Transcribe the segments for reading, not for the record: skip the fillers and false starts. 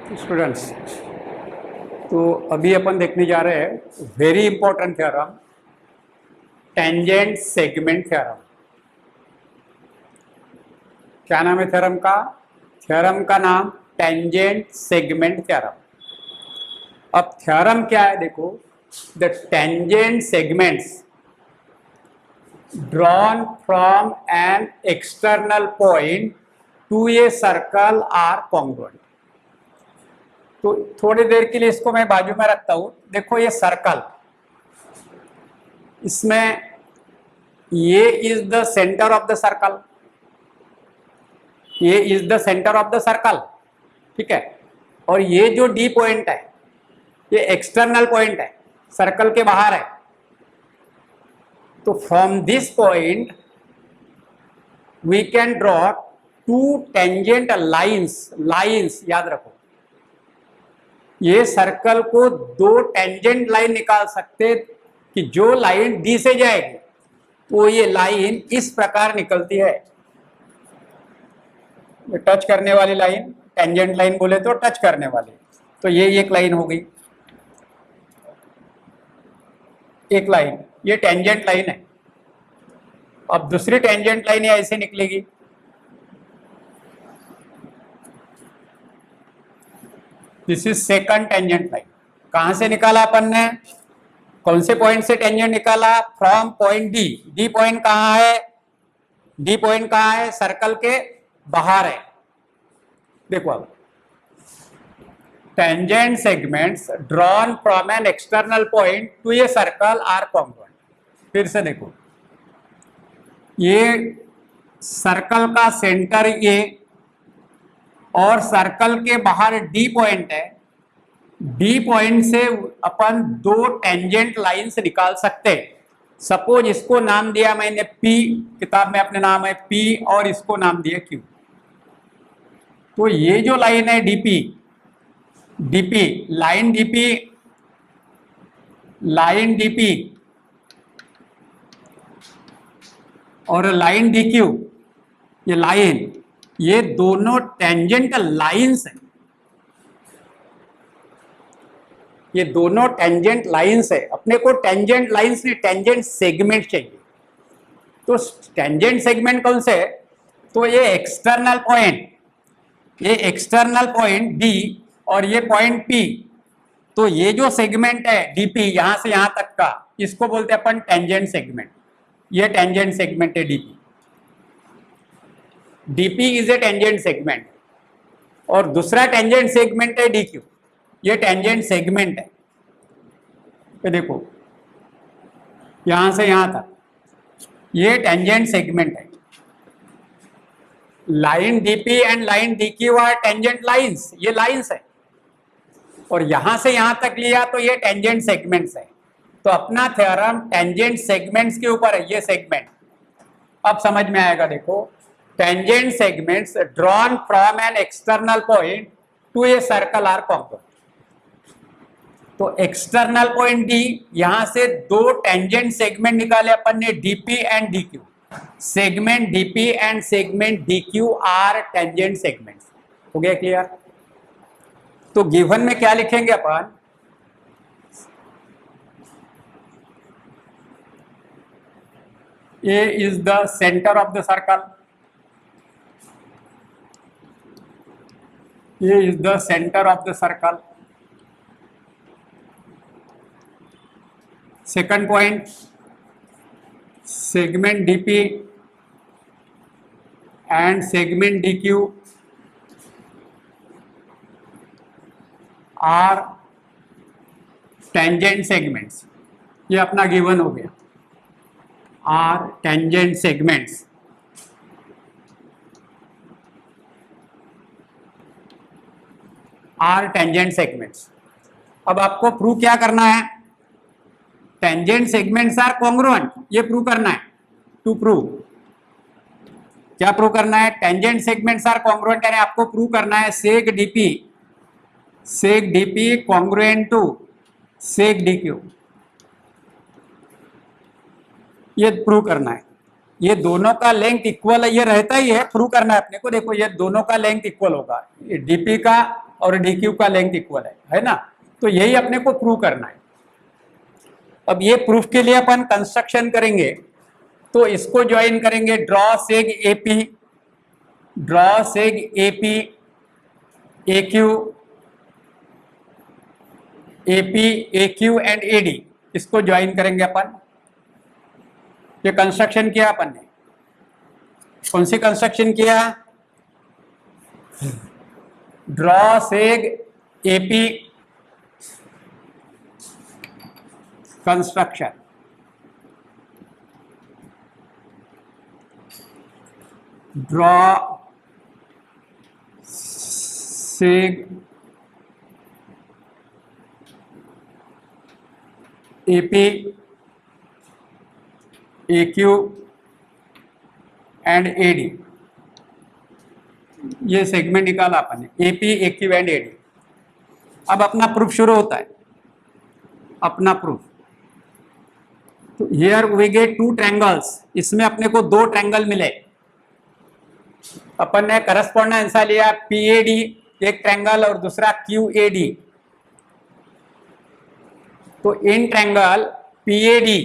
Students, तो अभी अपन देखने जा रहे हैं very important theorem, tangent segment theorem. क्या नाम है थ्योरम का? थ्योरम का नाम टेंजेंट सेगमेंट थ्योरम। अब थ्योरम क्या है देखो, the tangent segments drawn from an external point to a circle are congruent। तो थोड़ी देर के लिए इसको मैं बाजू में रखता हूं। देखो ये सर्कल, इसमें ये is the centre of the circle, ये is the centre of the circle, ठीक है। और ये जो डी पॉइंट है ये एक्सटर्नल पॉइंट है, सर्कल के बाहर है। तो from this point we can draw two tangent lines याद रखो, ये सर्कल को दो टेंजेंट लाइन निकाल सकते कि जो लाइन डी से जाएगी तो ये लाइन इस प्रकार निकलती है। टच करने वाली लाइन, टेंजेंट लाइन बोले तो टच करने वाली, तो ये एक लाइन हो गई, एक लाइन, ये टेंजेंट लाइन है। अब दूसरी टेंजेंट लाइन ऐसे निकलेगी, this is second tangent line. कहां से निकाला अपन ने? कौन से पॉइंट से टेंजेंट निकाला? From point D. D point कहां है? डी पॉइंट कहां है? सर्कल के बाहर है। देखो अब tangent segments drawn from an external point to a circle are congruent. फिर से देखो, ये सर्कल का सेंटर ए और सर्कल के बाहर डी पॉइंट है। डी पॉइंट से अपन दो टेंजेंट लाइंस निकाल सकते हैं। सपोज इसको नाम दिया मैंने पी, किताब में अपने नाम है पी, और इसको नाम दिया क्यू। तो ये जो लाइन है डीपी, लाइन डीपी और लाइन डीक्यू, ये लाइन, ये दोनों टेंजेंटल लाइंस हैं। ये दोनों टेंजेंट लाइंस है। अपने को टेंजेंट लाइंस नहीं, टेंजेंट सेगमेंट चाहिए। तो टेंजेंट सेगमेंट कौन से है? तो ये एक्सटर्नल पॉइंट डी और ये पॉइंट पी, तो ये जो सेगमेंट है डीपी यहां से यहां तक का, इसको बोलते हैं अपन टेंजेंट सेगमेंट। ये टेंजेंट सेगमेंट है DP. DP is a tangent segment. और दूसरा टेंजेंट सेगमेंट है डीक्यू, ये टेंजेंट सेगमेंट है। तो देखो यहां से यहां तक ये टेंजेंट सेगमेंट है। Line DP and line DQ are tangent lines, ये लाइंस है। और यहां से यहां तक लिया तो ये टेंजेंट सेगमेंट्स है। तो अपना थ्योरम टेंजेंट सेगमेंट्स के ऊपर है, ये सेगमेंट। अब समझ में आएगा। देखो, tangent segments drawn from an external point to a circle are congruent. तो एक्सटर्नल पॉइंट डी, यहां से दो टेंजेंट सेगमेंट निकाले अपन ने, DP and DQ. Segment DP and segment DQ are tangent segments. हो गया क्लियर? तो गिवन में क्या लिखेंगे अपन? A is the center of the circle. A is the center of the circle. Second point, segment DP and segment DQ are tangent segments. ये अपना given हो गया, are tangent segments. are tangent segments. अब आपको prove क्या करना है? Tangent segments are congruent, ये प्रूव करना है। टू प्रूव, क्या प्रूव करना है? टेंजेंट सेगमेंट्स आर कॉन्ग्रुएंट, यानी आपको प्रूव करना है seg DP congruent to seg DQ. ये प्रूव करना है। ये दोनों का लेंथ इक्वल है, ये रहता ही है, प्रूव करना है अपने को। देखो ये दोनों का लेंथ इक्वल होगा, ये डीपी का और डी क्यू का लेंथ इक्वल है ना। तो यही अपने को प्रूव करना है। अब ये प्रूफ के लिए अपन कंस्ट्रक्शन करेंगे, तो इसको ज्वाइन करेंगे, draw seg AP, draw seg AP AQ, AP AQ and AD, इसको ज्वाइन करेंगे अपन। ये कंस्ट्रक्शन किया अपन ने, कौन सी कंस्ट्रक्शन किया, draw seg AP construction, draw seg AP AQ and AD, ये सेगमेंट निकाला अपन ने, एपी एक्यू एंड एडी। अब अपना प्रूफ शुरू होता है, अपना प्रूफ। तो here we get two triangles, इसमें अपने को दो ट्रायंगल मिले। अपन ने करस्पॉन्डेंस आंसर लिया पीएडी एक ट्रायंगल और दूसरा क्यूएडी। तो इन ट्रायंगल पीएडी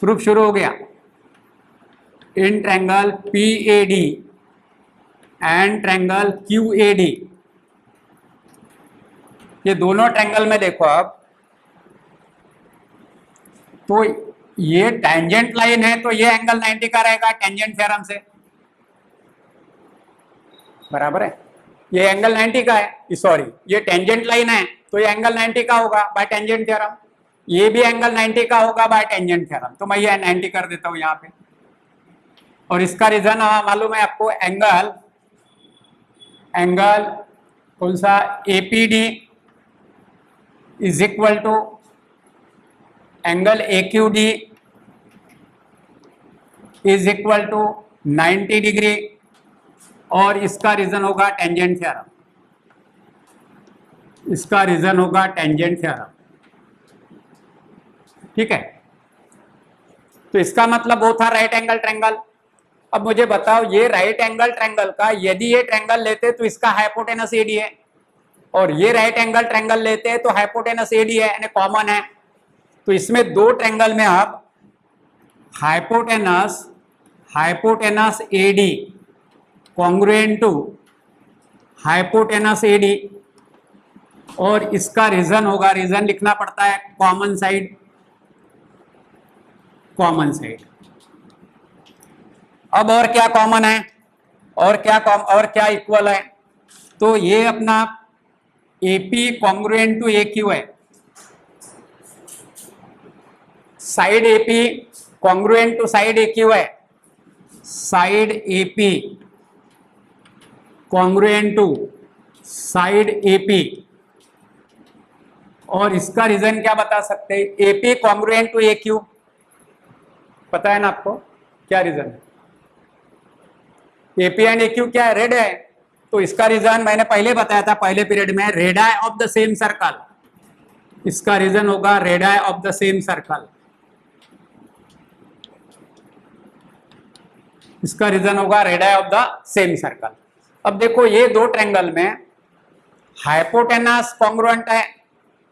प्रूफ शुरू हो गया, in triangle P A D and triangle Q A D, ये दोनों ट्रायंगल में देखो अब, तो ये टेंजेंट लाइन है, तो ये एंगल 90 का रहेगा टेंजेंट थ्योरम से, बराबर है। ये एंगल 90 का है, सॉरी ये टेंजेंट लाइन है, तो ये एंगल 90 का होगा बाय टेंजेंट थ्योरम। ये भी एंगल 90 का होगा बाय टेंजेंट थ्योरम, तो मैं ये 90 कर देता हूं यहाँ पे। और इसका रीजन मालूम है आपको, एंगल कौन सा, A P D is equal to angle A Q D is equal to 90 degree, और इसका रीजन होगा टेंजेंट थ्योरम, इसका रीजन होगा टेंजेंट थ्योरम, ठीक है। तो इसका मतलब वो था राइट एंगल ट्रायंगल। अब मुझे बताओ, ये राइट एंगल ट्रायंगल का यदि ये ट्रायंगल लेते तो इसका हाइपोटेनस एडी है, और ये राइट एंगल ट्रायंगल लेते हैं तो हाइपोटेनस एडी है, यानी कॉमन है। तो इसमें दो ट्रायंगल में आप hypotenuse AD congruent to hypotenuse AD, और इसका रीजन होगा, रीजन लिखना पड़ता है कॉमन साइड, कॉमन साइड। अब और क्या कॉमन है, और क्या इक्वल है, तो ये अपना एपी कॉन्ग्रुएंट टू एक्यू है, side A P congruent to side A Q है, side A P congruent to side A P. और इसका रीजन क्या बता सकते हैं, एपी कॉन्ग्रुएंट टू एक्यू, पता है ना आपको क्या रीजन है, एपी एंड एक्यू क्या है, रेड है। तो इसका रीजन मैंने पहले बताया था पहले पीरियड में, radii of the same circle, इसका रीजन होगा radii of the same circle, इसका रीजन होगा radii of the same circle. अब देखो ये दो ट्रायंगल में हाइपोटेनस कॉन्ग्रुएंट है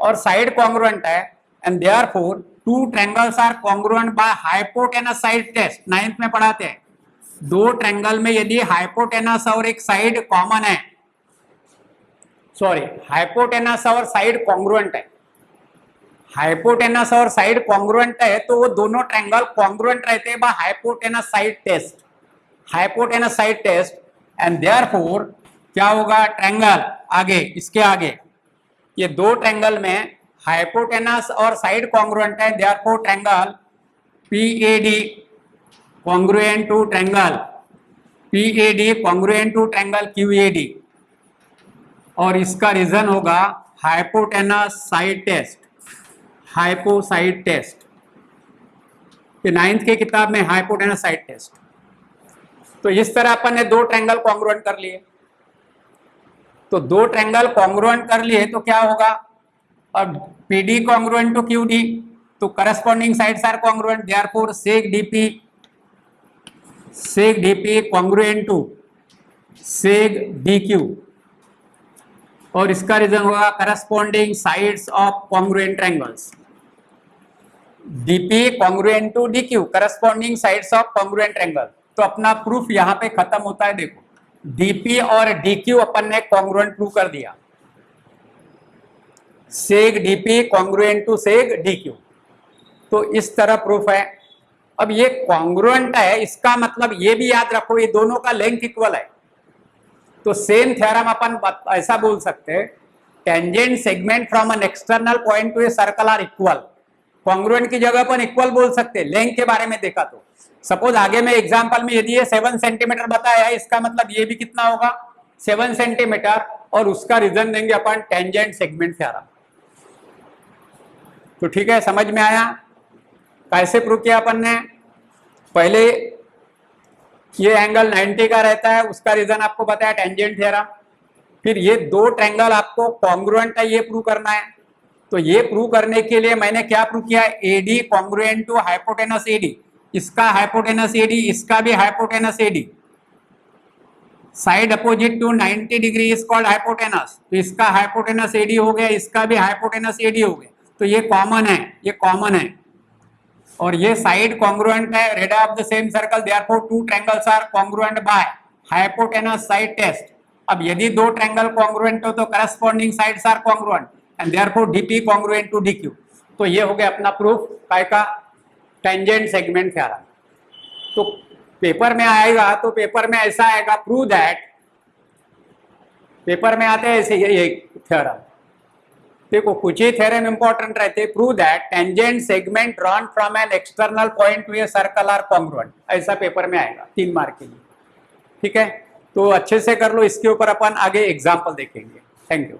और साइड कॉन्ग्रुएंट है, and therefore two triangles are congruent by hypotenuse side test, 9th में पढ़ाते हैं। दो ट्रायंगल में यदि हाइपोटेनस और एक साइड कॉमन है, सॉरी हाइपोटेनस और साइड कॉन्ग्रुएंट है, हाइपोटेनस और साइड कॉन्ग्रुएंट है, तो वो दोनों ट्रायंगल कॉन्ग्रुएंट रहते हैं by hypotenuse side test, hypotenuse side test, and therefore क्या होगा, ट्रायंगल आगे, इसके आगे ये दो ट्रायंगल में हाइपोटेनस और साइड कॉन्ग्रुएंट है, therefore triangle P A D congruent to triangle P A D congruent to triangle Q A D, और इसका रीजन होगा hypotenuse side test, hypo side test. ये 9th की किताब में हाइपोटेनस साइड टेस्ट। तो इस तरह अपन ने दो ट्रायंगल कॉन्ग्रुएंट कर लिए, तो दो ट्रायंगल कॉन्ग्रुएंट कर लिए तो क्या होगा, अब पीडी कॉन्ग्रुएंट टू क्यूडी, तो corresponding sides are congruent, therefore seg DP congruent to seg DQ, और इसका रीजन होगा corresponding sides of congruent triangles, DP congruent to DQ, corresponding sides of congruent triangle. तो अपना प्रूफ यहाँ पे खत्म होता है। देखो डीपी और डीक्यू अपन ने कॉन्ग्रुएंट प्रूव कर दिया, seg DP congruent to seg DQ, तो इस तरह प्रूफ है। अब ये कॉन्ग्रुएंट है, इसका मतलब ये भी याद रखो ये दोनों का लेंथ इक्वल है, तो सेम थ्योरम अपन ऐसा बोल सकते हैं, tangent segment from an external point to a circle are equal. Congruent की जगह अपन इक्वल बोल सकते हैं, लेंथ के बारे में देखा तो सपोज आगे में एग्जांपल में यदि ये 7 सेंटीमीटर बताया है, इसका मतलब ये भी कितना होगा 7 सेंटीमीटर, और उसका रीजन देंगे अपन टेंजेंट सेगमेंट थ्योरम। तो ठीक है, समझ में आया कैसे प्रूव किया अपन ने। पहले ये एंगल 90 का रहता है, उसका रीजन आपको बताया टेंजेंट थ्योरम। फिर ये दो ट्रायंगल आपको कॉन्ग्रुएंट है, ये प्रूव करना है। तो ये प्रूव करने के लिए मैंने क्या प्रूव किया, AD congruent to hypotenuse AD, इसका हाइपोटेनस एडी, इसका भी hypotenuse AD, side opposite to 90 degree is called hypotenuse. तो इसका हाइपोटेनस एडी हो गया, इसका भी हाइपोटेनस एडी हो गया, तो ये कॉमन है, ये कॉमन है। और ये साइड कॉन्ग्रुएंट है, radius of the same circle, therefore two triangles are congruent by hypotenuse side test. अब यदि दो ट्रायंगल कॉन्ग्रुएंट हो तो corresponding sides are congruent and therefore DP congruent to DQ. तो ये हो गया अपना प्रूफ काय का, टेंजेंट सेगमेंट थ्योरम। तो पेपर में आएगा तो पेपर में ऐसा आएगा, प्रूव दैट, पेपर में आते हैं ऐसे ये थ्योरम। देखो कुछ ही थ्योरम इंपॉर्टेंट रहते, prove that tangent segment drawn from an external point to a circle are congruent, ऐसा पेपर में आएगा 3 मार्क के लिए। ठीक है, तो अच्छे से कर लो, इसके ऊपर अपन आगे एग्जाम्पल देखेंगे। Thank you.